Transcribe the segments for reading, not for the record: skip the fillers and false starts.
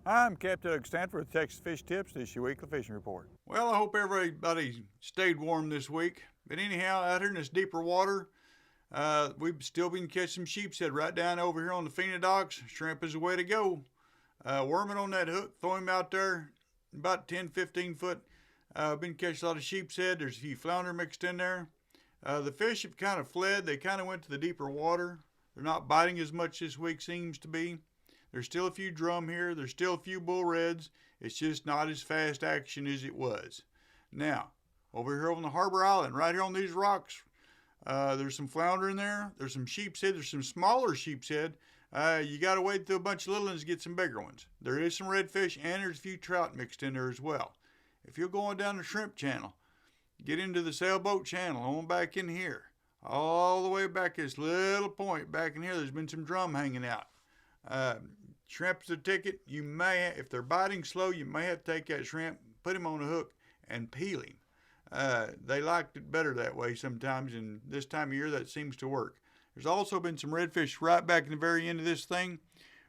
I'm Captain Stanford with Texas Fish Tips. This is your weekly fishing report. Well, I hope everybody stayed warm this week. But anyhow, out here in this deeper water, we've still been catching some sheepshead right down over here on the Fena docks. Shrimp is the way to go. Worming on that hook, throw him out there about 10, 15 foot. Been catching a lot of sheepshead. There's a few flounder mixed in there. The fish have kind of fled. They kind of went to the deeper water. They're not biting as much this week, seems to be. There's still a few drum here. There's still a few bull reds. It's just not as fast action as it was. Now, over here on the Harbor Island, right here on these rocks, there's some flounder in there. There's some sheepshead. There's some smaller sheepshead. You got to wade through a bunch of little ones to get some bigger ones. There is some redfish, and there's a few trout mixed in there as well. If you're going down the shrimp channel, get into the sailboat channel on back in here. All the way back this little point back in here, there's been some drum hanging out. Shrimp's the ticket. You may, if they're biting slow, you may have to take that shrimp, put him on a hook, and peel him. They liked it better that way sometimes, and this time of year that seems to work. There's also been some redfish right back in the very end of this thing,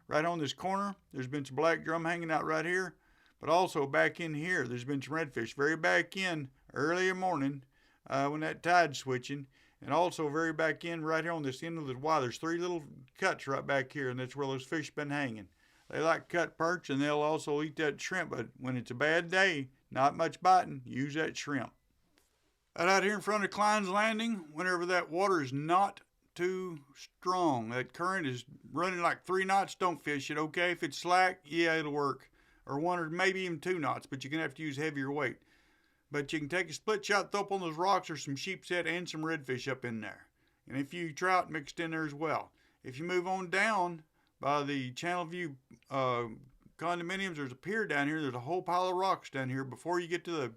right on this corner. There's been some black drum hanging out right here, but also back in here, there's been some redfish very back in early in the morning when that tide's switching. And also very back in right here on this end of the Y, there's three little cuts right back here, and that's where those fish been hanging. They like cut perch, and they'll also eat that shrimp, but when it's a bad day, not much biting, use that shrimp. Out here in front of Klein's Landing, whenever that water is not too strong, that current is running like 3 knots, don't fish it, okay? If it's slack, yeah, it'll work. Or 1 or maybe even 2 knots, but you're going to have to use heavier weight. But you can take a split shot, throw up on those rocks. There's some sheepshead and some redfish up in there. And a few trout mixed in there as well. If you move on down by the Channel View condominiums, there's a pier down here. There's a whole pile of rocks down here. Before you get to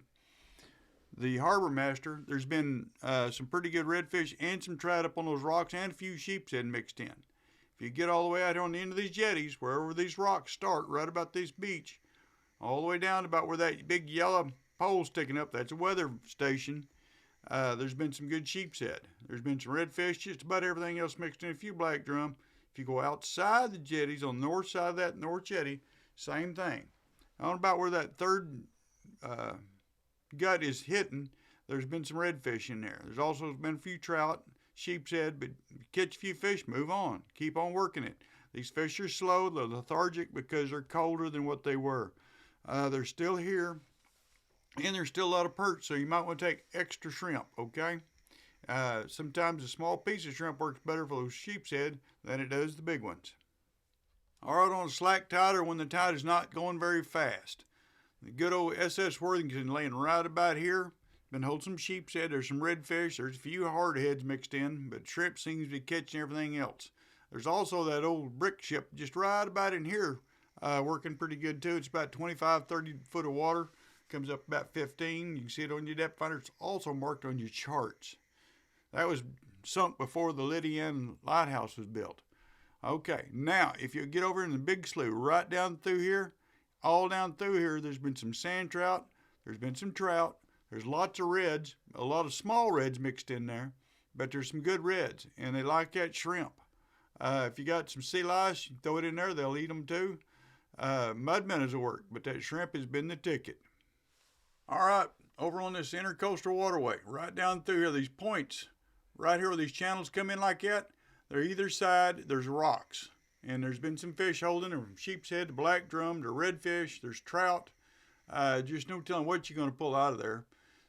the harbor master, there's been some pretty good redfish and some trout up on those rocks and a few sheepshead mixed in. If you get all the way out here on the end of these jetties, wherever these rocks start, right about this beach, all the way down about where that big yellow pole sticking up, that's a weather station. There's been some good sheepshead. There's been some redfish, just about everything else mixed in, a few black drum. If you go outside the jetties, on the north side of that north jetty, same thing. On about where that third gut is hitting, there's been some redfish in there. There's also been a few trout, sheepshead, but catch a few fish, move on. Keep on working it. These fish are slow, they're lethargic because they're colder than what they were. They're still here. And there's still a lot of perch, so you might want to take extra shrimp, okay? Sometimes a small piece of shrimp works better for those sheepshead than it does the big ones. All right, on a slack tide or when the tide is not going very fast. The good old SS Worthington laying right about here. Been holding some sheepshead. There's some redfish. There's a few hardheads mixed in, but shrimp seems to be catching everything else. There's also that old brick ship just right about in here working pretty good too. It's about 25, 30 foot of water. Comes up about 15. You can see it on your depth finder. It's also marked on your charts. That was sunk before the Lydian Lighthouse was built. Okay, now if you get over in the big slough, right down through here, all down through here, there's been some sand trout. There's been some trout. There's lots of reds, a lot of small reds mixed in there, but there's some good reds, and they like that shrimp. If you got some sea lice, you throw it in there, they'll eat them too. Mud minnows will work, but that shrimp has been the ticket. All right, over on this intercoastal waterway, right down through here, these points, right here where these channels come in like that, they're either side, there's rocks. And there's been some fish holding them, from sheepshead to black drum to redfish, there's trout. Just no telling what you're going to pull out of there.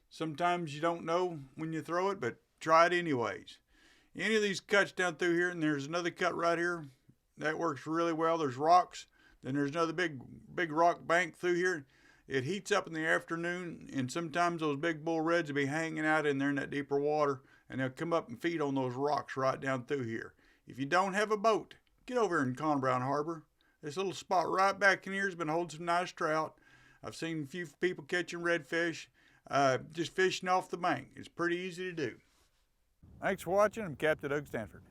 Sometimes you don't know when you throw it, but try it anyways. Any of these cuts down through here, and there's another cut right here, that works really well. There's rocks, then there's another big rock bank through here. It heats up in the afternoon, and sometimes those big bull reds will be hanging out in there in that deeper water, and they'll come up and feed on those rocks right down through here. If you don't have a boat, get over in Con Brown Harbor. This little spot right back in here has been holding some nice trout. I've seen a few people catching redfish, just fishing off the bank. It's pretty easy to do. Thanks for watching. I'm Captain Stanford.